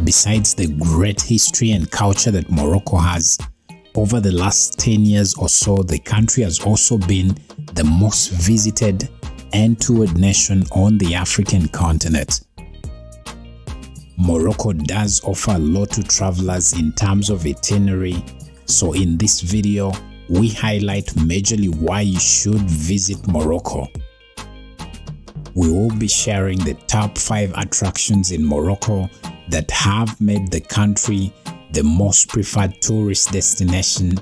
Besides the great history and culture that Morocco has, over the last 10 years or so, the country has also been the most visited and toured nation on the African continent. Morocco does offer a lot to travelers in terms of itinerary, so in this video, we highlight majorly why you should visit Morocco. We will be sharing the top 5 attractions in Morocco that have made the country the most preferred tourist destination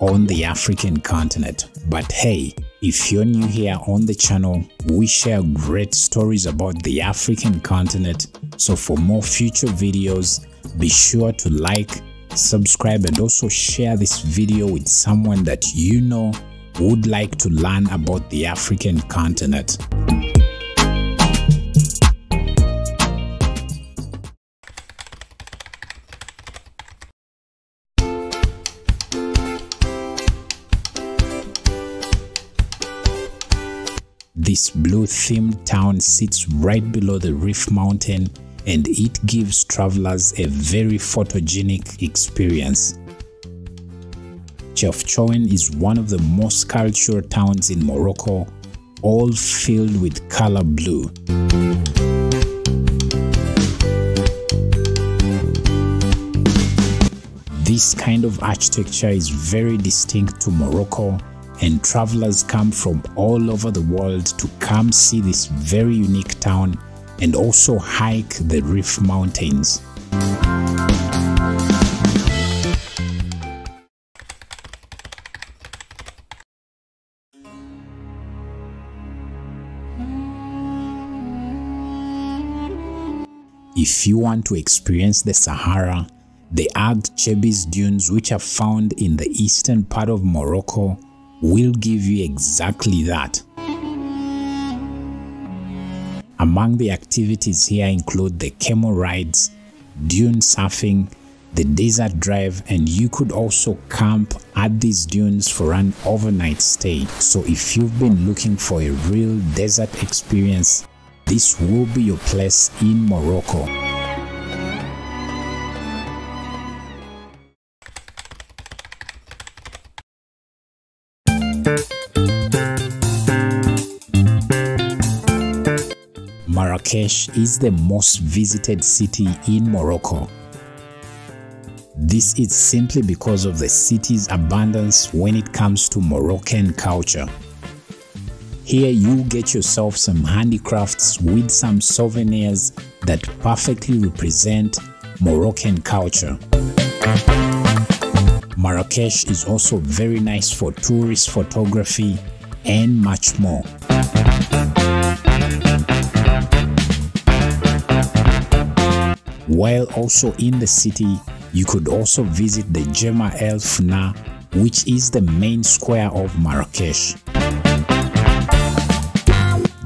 on the African continent. But hey, if you're new here on the channel, we share great stories about the African continent, so for more future videos, be sure to like, subscribe, and also share this video with someone that you know would like to learn about the African continent. This blue-themed town sits right below the Rif Mountain, and it gives travelers a very photogenic experience. Chefchaouen is one of the most cultural towns in Morocco, all filled with color blue. This kind of architecture is very distinct to Morocco, and travelers come from all over the world to come see this very unique town and also hike the Rif Mountains. If you want to experience the Sahara, the Agd Chebis dunes, which are found in the eastern part of Morocco, will give you exactly that. Among the activities here include the camel rides, dune surfing, the desert drive, and you could also camp at these dunes for an overnight stay. So if you've been looking for a real desert experience, this will be your place in Morocco. Marrakesh is the most visited city in Morocco. This is simply because of the city's abundance when it comes to Moroccan culture. Here you get yourself some handicrafts with some souvenirs that perfectly represent Moroccan culture. Marrakesh is also very nice for tourist photography and much more. While also in the city, you could also visit the Jemaa El Fna, which is the main square of Marrakesh.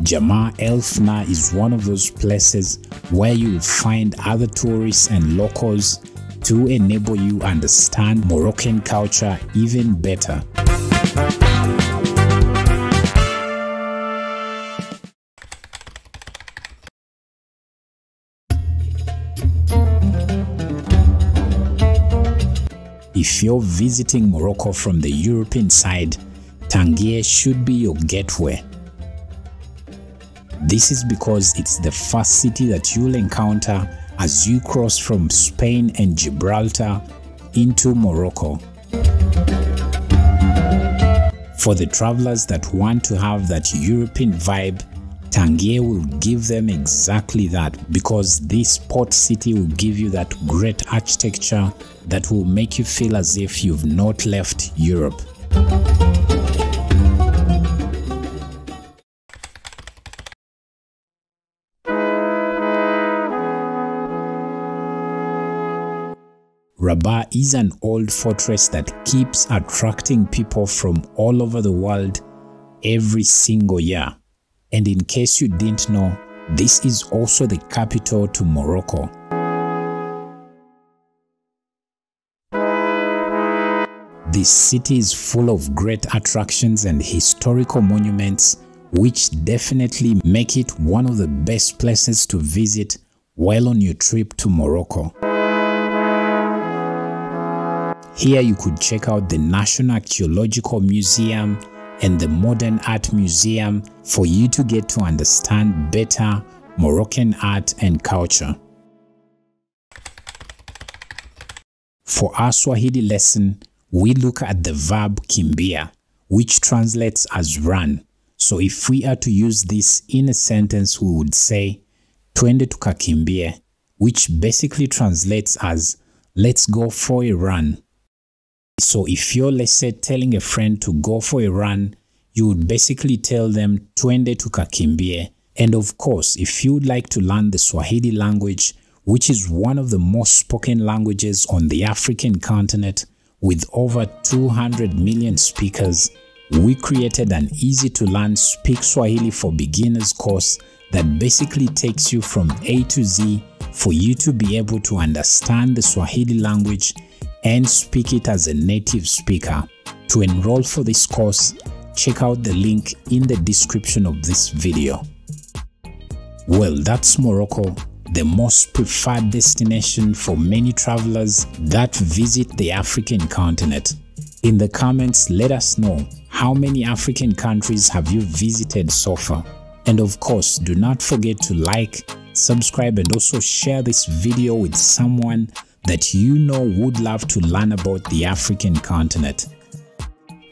Jemaa El Fna is one of those places where you will find other tourists and locals to enable you understand Moroccan culture even better. If you're visiting Morocco from the European side, Tangier should be your gateway. This is because it's the first city that you'll encounter as you cross from Spain and Gibraltar into Morocco. For the travelers that want to have that European vibe, Tangier will give them exactly that, because this port city will give you that great architecture that will make you feel as if you've not left Europe. Rabat is an old fortress that keeps attracting people from all over the world every single year. And in case you didn't know, this is also the capital to Morocco. This city is full of great attractions and historical monuments, which definitely make it one of the best places to visit while on your trip to Morocco. Here you could check out the National Archaeological Museum and the Modern Art Museum for you to get to understand better Moroccan art and culture. For our Swahili lesson, we look at the verb kimbia, which translates as run. So if we are to use this in a sentence, we would say twende tukakimbie, which basically translates as let's go for a run. So if you're, let's say, telling a friend to go for a run, you would basically tell them twende tukakimbie. And of course, if you would like to learn the Swahili language, which is one of the most spoken languages on the African continent with over 200 million speakers, we created an easy-to-learn Speak Swahili for Beginners course that basically takes you from A to Z for you to be able to understand the Swahili language and speak it as a native speaker. To enroll for this course, check out the link in the description of this video. Well, that's Morocco, the most preferred destination for many travelers that visit the African continent. In the comments, let us know how many African countries have you visited so far. And of course, do not forget to like, subscribe, and also share this video with someone that you know would love to learn about the African continent.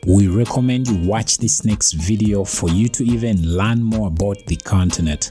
We recommend you watch this next video for you to even learn more about the continent.